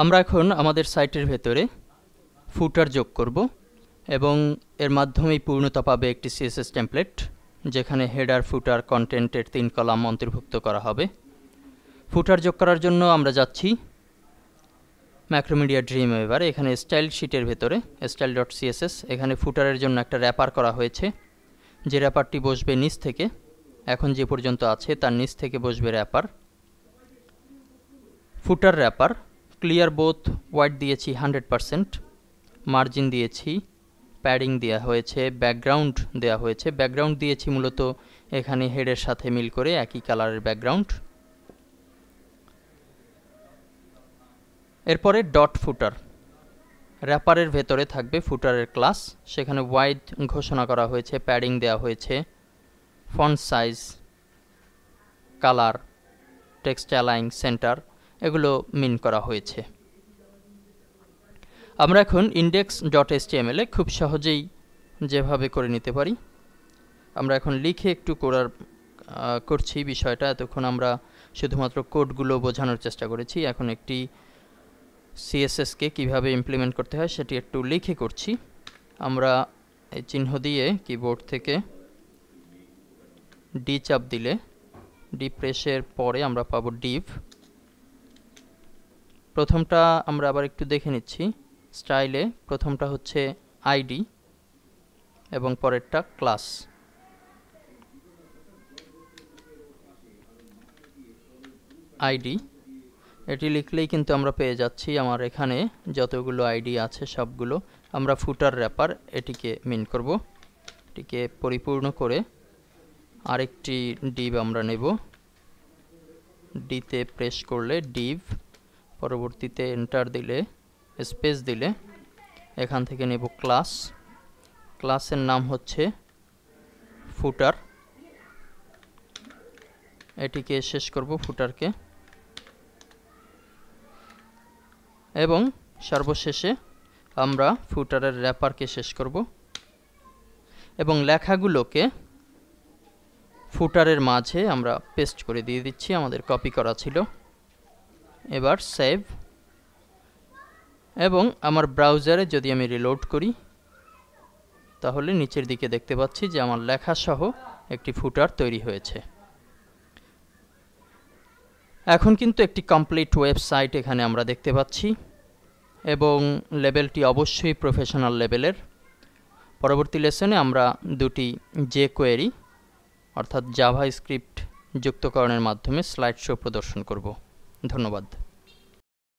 আমরা এখন আমাদের সাইটের ভেতরে ফুটার যোগ করব এবং এর মাধ্যমেই পূর্ণতা পাবে একটি সিএসএস টেমপ্লেট, যেখানে হেডার, ফুটার, কন্টেন্টের 3 কলাম অন্তর্ভুক্ত করা হবে। ফুটার যোগ করার জন্য আমরা যাচ্ছি ম্যাক্রোমিডিয়া ড্রিমওয়েভার। এখানে স্টাইল শিটের ভেতরে style.css, এখানে ফুটারের জন্য একটা র্যাপার করা হয়েছে। যে র্যাপারটি বসবে নিচ থেকে, এখন যে পর্যন্ত আছে তার নিচ থেকে বসবে র্যাপার। ফুটার র্যাপার ক্লিয়ার বোথ হোয়াইট দিয়েছি 100%, মার্জিন দিয়েছি, প্যাডিং দেওয়া হয়েছে, ব্যাকগ্রাউন্ড দেওয়া হয়েছে। ব্যাকগ্রাউন্ড দিয়েছি মূলত এখানে হেডের সাথে মিল করে একই কালারের ব্যাকগ্রাউন্ড। এরপরে ডট ফুটার, র্যাপারের ভেতরে থাকবে ফুটারের ক্লাস, সেখানে হোয়াইট ঘোষণা করা হয়েছে, প্যাডিং দেওয়া হয়েছে, font size, colour, text align, centre, এগুলো মিন করা হয়েছে। আমরা এখন index.html এ খুব সহজেই যেভাবে করে নিতে পারি, আমরা এখন লিখে একটু করছি বিষয়টা। এতক্ষণ আমরা শুধুমাত্র কোডগুলো বোঝানোর চেষ্টা করেছি, এখন একটি সিএসএসকে কিভাবে ইমপ্লিমেন্ট করতে হয় সেটি একটু লিখে করছি। আমরা এই চিহ্ন দিয়ে কিবোর্ড থেকে ডি চাপ দিলে, ডি প্রেসের পরে আমরা পাবো ডিভ। প্রথমটা আমরা আবার একটু দেখে নিচ্ছি। স্টাইলে প্রথমটা হচ্ছে আইডি এবং পরেরটা ক্লাস। আইডি এটি লিখলেই কিন্তু আমরা পেয়ে যাচ্ছি আমার এখানে যতগুলো আইডি আছে সবগুলো। আমরা ফুটার র্যাপার এটিকে মিন করব, এটিকে পরিপূর্ণ করে আরেকটি ডিভ আমরা নেব। ডিতে প্রেস করলে ডিভ, পরবর্তীতে এন্টার দিলে, স্পেস দিলে এখান থেকে নেব ক্লাস। ক্লাসের নাম হচ্ছে ফুটার, এটিকে শেষ করব ফুটারকে, এবং সর্বশেষে আমরা ফুটারের র্যাপারকে শেষ করব এবং লেখাগুলোকে ফুটারের মাঝে আমরা পেস্ট করে দিয়ে দিচ্ছি, আমাদের কপি করা ছিল। এবার সেভ, এবং আমার ব্রাউজারে যদি আমি রিলোড করি তাহলে নিচের দিকে দেখতে পাচ্ছি যে আমার লেখা সহ একটি ফুটার তৈরি হয়েছে। এখন কিন্তু একটি কমপ্লিট ওয়েবসাইট এখানে আমরা দেখতে পাচ্ছি এবং লেভেলটি অবশ্যই প্রফেশনাল লেভেলের। পরবর্তী লেসনে আমরা দুটি jQuery অর্থাৎ জাভাস্ক্রিপ্ট যুক্তকরণের মাধ্যমে স্লাইড শো প্রদর্শন করব। ধন্যবাদ।